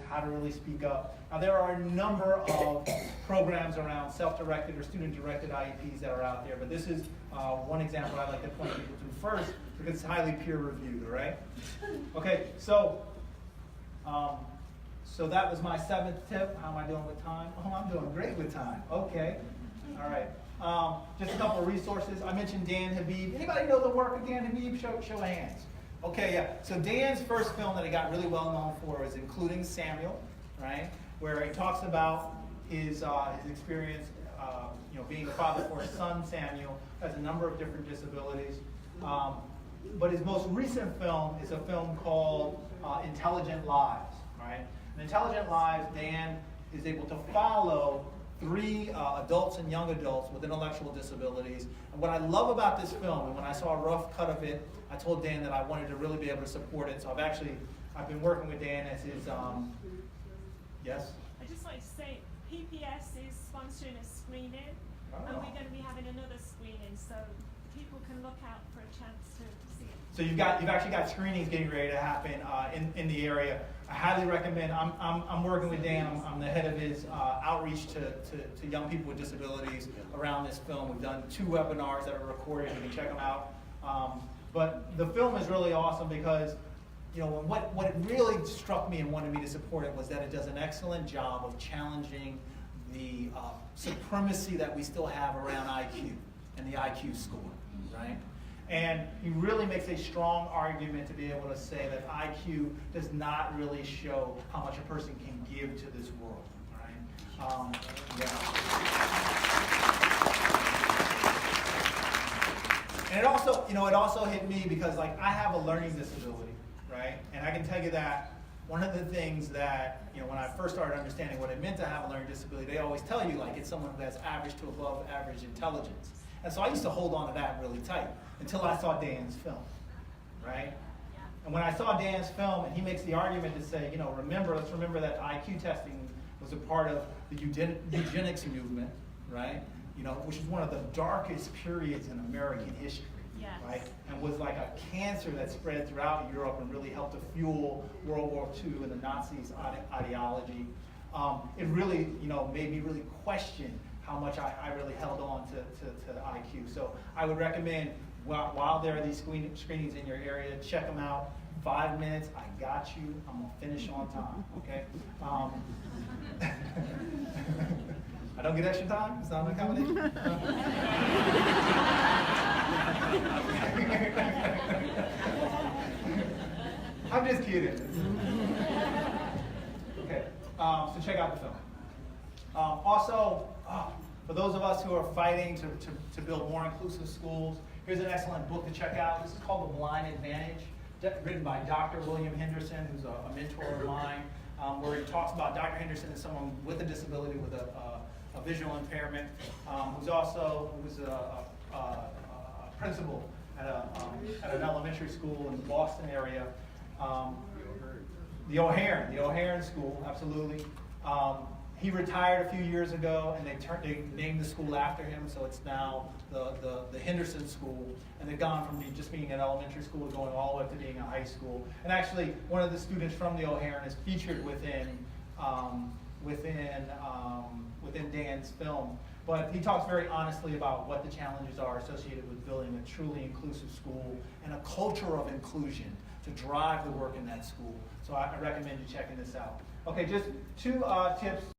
how to really speak up. Now there are a number of programs around self-directed or student-directed IEPs that are out there, but this is one example I'd like to point people to first because it's highly peer-reviewed, all right? Okay, so that was my 7th tip. How am I doing with time? Oh, I'm doing great with time. Okay, all right. Just a couple of resources. I mentioned Dan Habib. Anybody know the work of Dan Habib? Show of hands. Okay, yeah. So Dan's first film that he got really well known for was Including Samuel, right? Where he talks about his experience, being a father for his son Samuel, has a number of different disabilities. But his most recent film is a film called Intelligent Lives, right? In Intelligent Lives, Dan is able to follow 3 adults and young adults with intellectual disabilities. And what I love about this film, and when I saw a rough cut of it, I told Dan that I wanted to really be able to support it. So I've been working with Dan as his, yes? I'd just like to say, PPS is sponsoring a screening, and we're going to be having another screening, so people can look out for a chance to see it. So you've actually got screenings getting ready to happen in the area. I highly recommend. I'm working with Dan. I'm the head of his outreach to young people with disabilities around this film. We've done 2 webinars that are recorded. You can check them out. But the film is really awesome because, what it really struck me and wanted me to support it was that it does an excellent job of challenging the supremacy that we still have around IQ and the IQ score, right? And he really makes a strong argument to be able to say that IQ does not really show how much a person can give to this world, right? And it also hit me because I have a learning disability, right? And I can tell you that one of the things that, when I first started understanding what it meant to have a learning disability, they always tell you it's someone who has average to above average intelligence. And so I used to hold on to that really tight until I saw Dan's film, right? And when I saw Dan's film, and he makes the argument to say, let's remember that IQ testing was a part of the eugenics movement, right? Which is one of the darkest periods in American history, right? And was like a cancer that spread throughout Europe and really helped to fuel World War II and the Nazis' ideology. It really, made me really question how much I really held on to IQ. So I would recommend, while there are these screenings in your area, check them out. 5 minutes, I got you. I'm gonna finish on time, okay? I don't get extra time? It's not an accommodation? I'm just kidding. Okay, so check out the film. Also, for those of us who are fighting to build more inclusive schools, here's an excellent book to check out. This is called The Blind Advantage, written by Dr. William Henderson, who's a mentor of mine, where he talks about Dr. Henderson as someone with a disability, with a visual impairment, who's a principal at an elementary school in the Boston area. The O'Hare School, absolutely. He retired a few years ago, and they named the school after him, so it's now the Henderson School. And they've gone from just being an elementary school to going all the way up to being a high school. And actually, one of the students from the O'Hare is featured within Dan's film. But he talks very honestly about what the challenges are associated with building a truly inclusive school and a culture of inclusion to drive the work in that school. So I recommend you checking this out. Okay, just 2 tips.